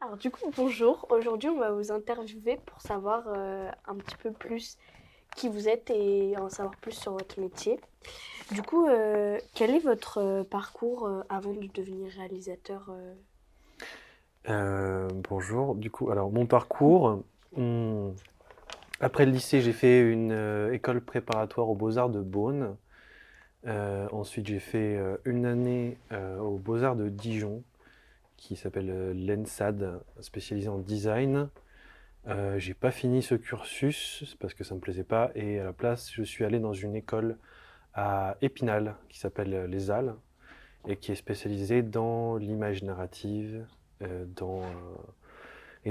Alors du coup, bonjour. Aujourd'hui, on va vous interviewer pour savoir un petit peu plus qui vous êtes et en savoir plus sur votre métier. Du coup, quel est votre parcours avant de devenir réalisateur Bonjour, du coup, alors mon parcours, hmm, après le lycée, j'ai fait une école préparatoire aux Beaux-Arts de Beaune. Ensuite, j'ai fait une année aux Beaux-Arts de Dijon, qui s'appelle l'ENSAD, spécialisé en design. J'ai pas fini ce cursus parce que ça me plaisait pas, et à la place, je suis allé dans une école à Épinal qui s'appelle les Halles et qui est spécialisée dans l'image narrative, et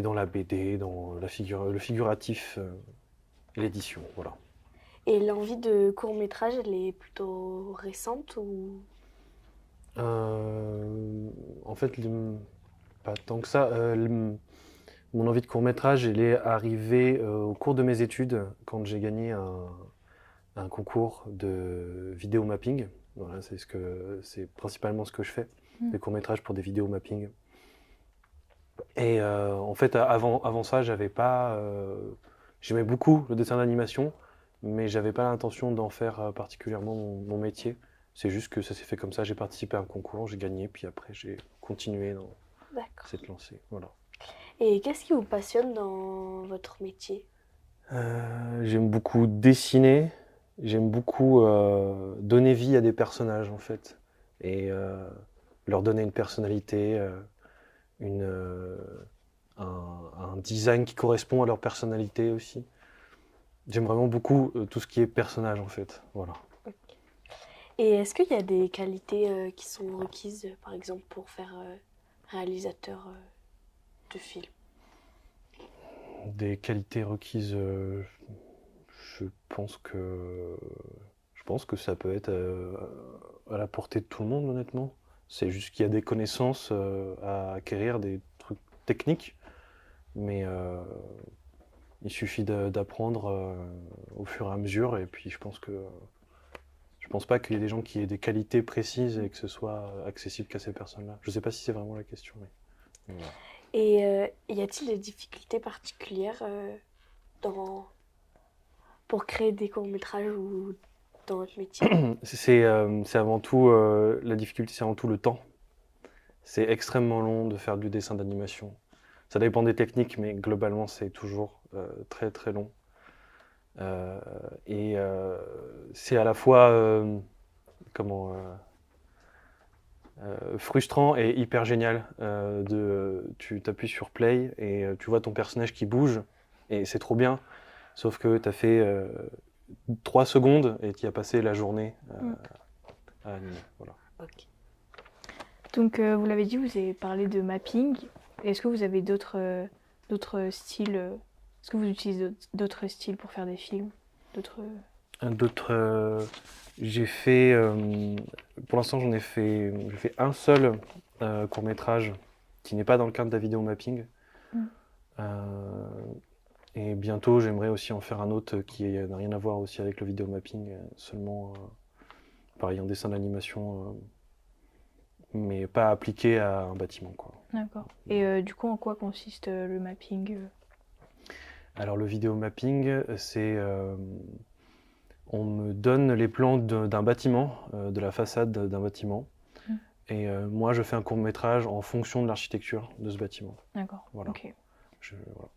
dans la BD, dans le figuratif, l'édition, voilà. et l'envie de court-métrage, elle est plutôt récente ou... En fait, pas tant que ça. Mon envie de court-métrage, elle est arrivée au cours de mes études, quand j'ai gagné un concours de vidéo mapping. Voilà, c'est principalement ce que je fais, des courts-métrages pour des vidéos mapping. Et en fait, avant ça, j'avais pas. J'aimais beaucoup le dessin d'animation, mais j'avais pas l'intention d'en faire particulièrement mon métier. C'est juste que ça s'est fait comme ça. J'ai participé à un concours, j'ai gagné, puis après j'ai continué dans D'accord. cette lancée. Voilà. Et qu'est-ce qui vous passionne dans votre métier? J'aime beaucoup dessiner. J'aime beaucoup donner vie à des personnages en fait, et leur donner une personnalité, une, un design qui correspond à leur personnalité aussi. J'aime vraiment beaucoup tout ce qui est personnage en fait. Voilà. Et est-ce qu'il y a des qualités qui sont requises, par exemple, pour faire réalisateur de film? Des qualités requises, je pense que je pense que ça peut être à la portée de tout le monde honnêtement. C'est juste qu'il y a des connaissances à acquérir, des trucs techniques, mais il suffit d'apprendre au fur et à mesure. Et puis je pense pas qu'il y ait des gens qui aient des qualités précises et que ce soit accessible qu'à ces personnes-là. Je sais pas si c'est vraiment la question, mais voilà. Et y a-t-il des difficultés particulières dans... pour créer des courts-métrages ou dans votre métier? C'est avant tout la difficulté, c'est avant tout le temps. C'est extrêmement long de faire du dessin d'animation. Ça dépend des techniques, mais globalement, c'est toujours très très long. Euh, et c'est à la fois comment frustrant et hyper génial. Tu t'appuies sur play et tu vois ton personnage qui bouge et c'est trop bien. Sauf que tu as fait 3 secondes et tu y as passé la journée à animer. Voilà. Ok. Donc, vous l'avez dit, vous avez parlé de mapping. Est-ce que vous avez d'autres styles Est-ce que vous utilisez d'autres styles pour faire des films D'autres... D'autres, j'ai fait, pour l'instant j'ai fait un seul court métrage qui n'est pas dans le cadre de la vidéo mapping. Mm. Euh, et bientôt j'aimerais aussi en faire un autre qui n'a rien à voir aussi avec le vidéo mapping, seulement pareil en dessin d'animation, mais pas appliqué à un bâtiment, quoi. D'accord. Et du coup, en quoi consiste le mapping Alors le vidéo mapping, c'est on me donne les plans d'un bâtiment, de la façade d'un bâtiment. Mm. Et moi, je fais un court-métrage en fonction de l'architecture de ce bâtiment. D'accord. Voilà. Ok. Voilà.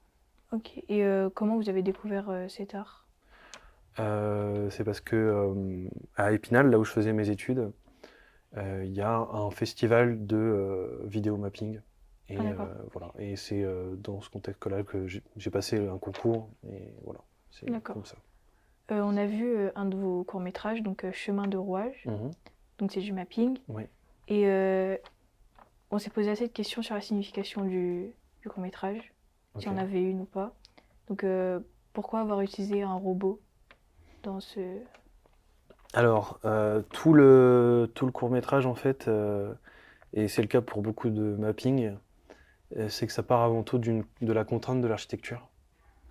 Ok. Et comment vous avez découvert cet art C'est parce que à Épinal, là où je faisais mes études, il y a un festival de vidéo mapping. Et Ah, d'accord. voilà. Et c'est dans ce contexte-là que j'ai passé un concours. Et voilà. C'est comme D'accord. ça. On a vu un de vos courts-métrages, donc Chemin de Rouage. Mhm. Donc, c'est du mapping. Oui. Et on s'est posé assez de questions sur la signification du court-métrage, si Ok. on avait une ou pas. Donc, pourquoi avoir utilisé un robot dans ce... Alors, tout le court-métrage, en fait, et c'est le cas pour beaucoup de mapping, c'est que ça part avant tout de la contrainte de l'architecture.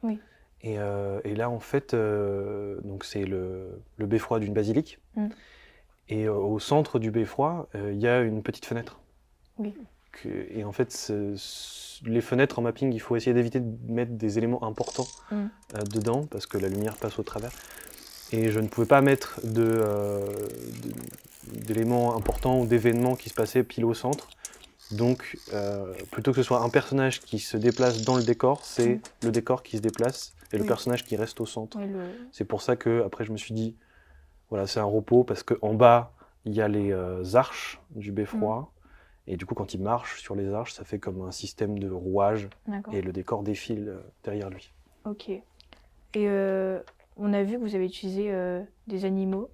Oui. Et là, en fait, donc c'est le beffroi d'une basilique. Mm. Et au centre du beffroi, il y a une petite fenêtre Oui. et en fait, les fenêtres en mapping, il faut essayer d'éviter de mettre des éléments importants dedans, parce que la lumière passe au travers. Et je ne pouvais pas mettre d'éléments importants ou d'événements qui se passaient pile au centre. Donc, plutôt que ce soit un personnage qui se déplace dans le décor, c'est le décor qui se déplace et le personnage qui reste au centre. C'est pour ça que après je me suis dit, voilà, c'est un repos, parce qu'en bas, il y a les arches du beffroi. Et du coup, quand il marche sur les arches, ça fait comme un système de rouage. Et le décor défile derrière lui. Ok. Et on a vu que vous avez utilisé des animaux.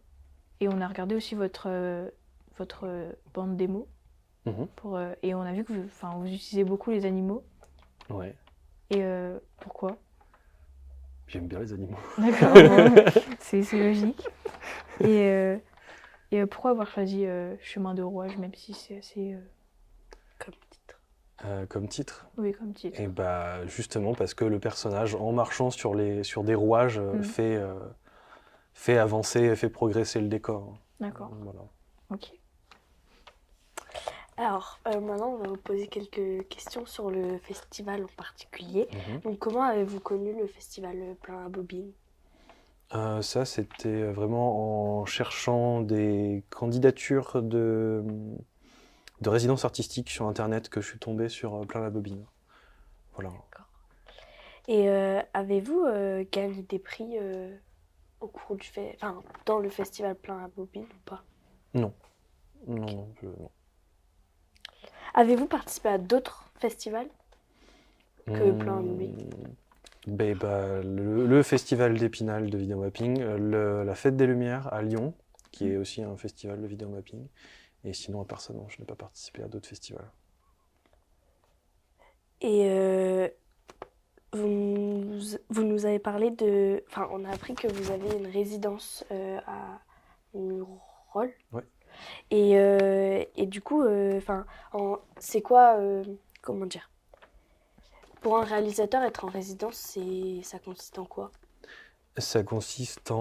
Et on a regardé aussi votre bande démo. Et on a vu que vous utilisez beaucoup les animaux. Ouais. Et pourquoi? J'aime bien les animaux. D'accord, c'est logique. Et pourquoi avoir choisi Chemin de rouage, même si c'est assez... Comme titre. Comme titre? Oui, comme titre. Et bah justement parce que le personnage, en marchant sur des rouages, fait avancer, fait progresser le décor. D'accord. Voilà. Ok. Alors, maintenant, on va vous poser quelques questions sur le festival en particulier. Donc, comment avez-vous connu le festival Plein à Bobine? Ça, c'était vraiment en cherchant des candidatures de résidence artistique sur Internet que je suis tombé sur Plein la Bobine. Voilà. D'accord. Et avez-vous gagné des prix au cours dans le festival Plein à Bobine ou pas? Non. Non. Avez-vous participé à d'autres festivals que Plein à Bobine? Le festival d'Épinal de vidéomapping, la Fête des Lumières à Lyon, qui est aussi un festival de vidéomapping. Et sinon, à part ça, non, je n'ai pas participé à d'autres festivals. Et vous nous avez parlé de... Enfin, on a appris que vous avez une résidence à Murol. Ouais. Et du coup, c'est quoi... comment dire? Pour un réalisateur, être en résidence, ça consiste en quoi? Ça consiste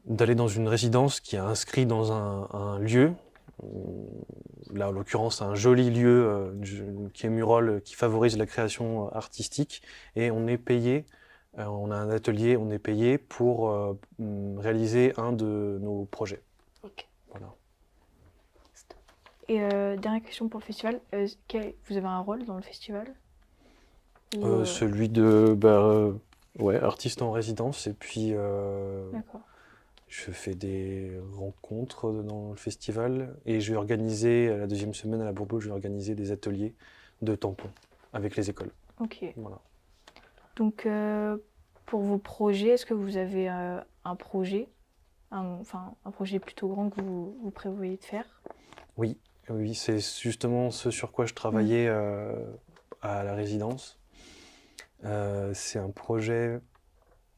d'aller dans une résidence qui est inscrite dans un lieu. Là, en l'occurrence, un joli lieu qui est Murol, qui favorise la création artistique. Et on est payé, on a un atelier, on est payé pour réaliser un de nos projets. Ok. Voilà. Et dernière question pour le festival, vous avez un rôle dans le festival? Celui de artiste en résidence, et puis D'accord. je fais des rencontres dans le festival, et je vais organiser, la deuxième semaine à la Bourbeau, je vais organiser des ateliers de tampons avec les écoles. Ok. Voilà. Donc pour vos projets, est-ce que vous avez un projet, un projet plutôt grand que vous prévoyez de faire? Oui, c'est justement ce sur quoi je travaillais à la résidence. C'est un projet,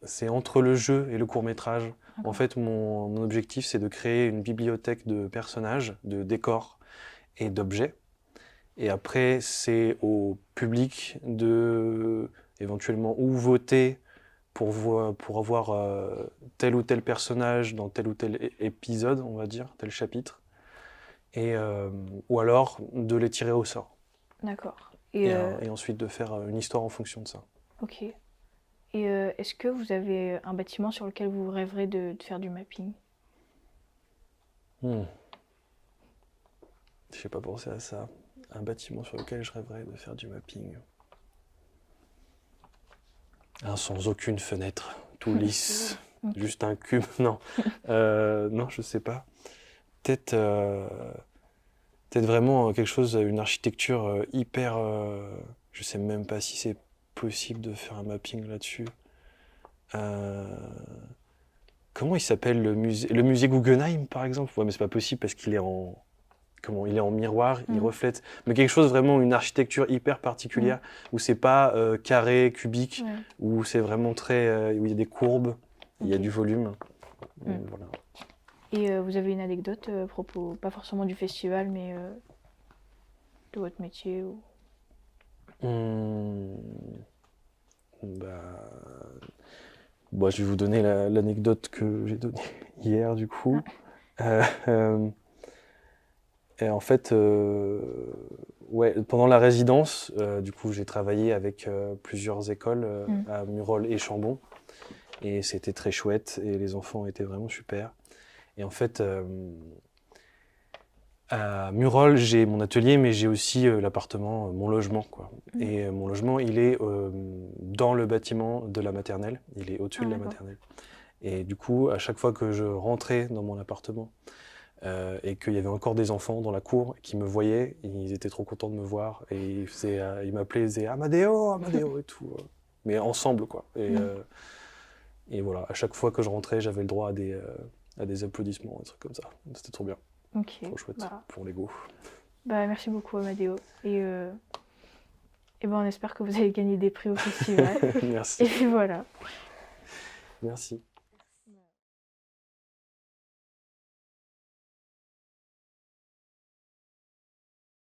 c'est entre le jeu et le court-métrage. En fait, mon objectif, c'est de créer une bibliothèque de personnages, de décors et d'objets. Et après, c'est au public de éventuellement ou voter pour avoir tel ou tel personnage dans tel ou tel épisode, on va dire, tel chapitre. Ou alors de les tirer au sort. D'accord. Et ensuite de faire une histoire en fonction de ça. Ok. Et est-ce que vous avez un bâtiment sur lequel vous rêverez de faire du mapping? Je n'ai pas pensé à ça. Un bâtiment sur lequel je rêverais de faire du mapping. Sans aucune fenêtre, tout lisse, juste un cube. Non, non, je sais pas. Peut-être vraiment quelque chose, une architecture hyper... je sais même pas si c'est possible de faire un mapping là-dessus. Comment il s'appelle le musée Guggenheim, par exemple? Ouais, mais c'est pas possible parce qu'il est il est en miroir, il reflète. Mais quelque chose vraiment, une architecture hyper particulière, où c'est pas carré, cubique, où c'est vraiment très... où il y a des courbes, il y a du volume. Voilà. Et vous avez une anecdote à propos, pas forcément du festival, mais de votre métier ou... Je vais vous donner l'anecdote que j'ai donnée hier, du coup. Et en fait, ouais, pendant la résidence, du coup, j'ai travaillé avec plusieurs écoles à Murol et Chambon. Et c'était très chouette. Et les enfants étaient vraiment super. Et en fait, à Murol, j'ai mon atelier, mais j'ai aussi l'appartement, mon logement, quoi. Et mon logement, il est dans le bâtiment de la maternelle. Il est au-dessus de la maternelle. Et du coup, à chaque fois que je rentrais dans mon appartement et qu'il y avait encore des enfants dans la cour qui me voyaient, ils étaient trop contents de me voir. Et ils m'appelaient, ils disaient Amadeo, Amadeo et tout. Mais ensemble, quoi. Et voilà, à chaque fois que je rentrais, j'avais le droit à des applaudissements, des trucs comme ça. C'était trop bien. Trop chouette pour l'ego. Merci beaucoup Amadeo. Et on espère que vous allez gagner des prix au festival. Merci. Et puis voilà. Merci.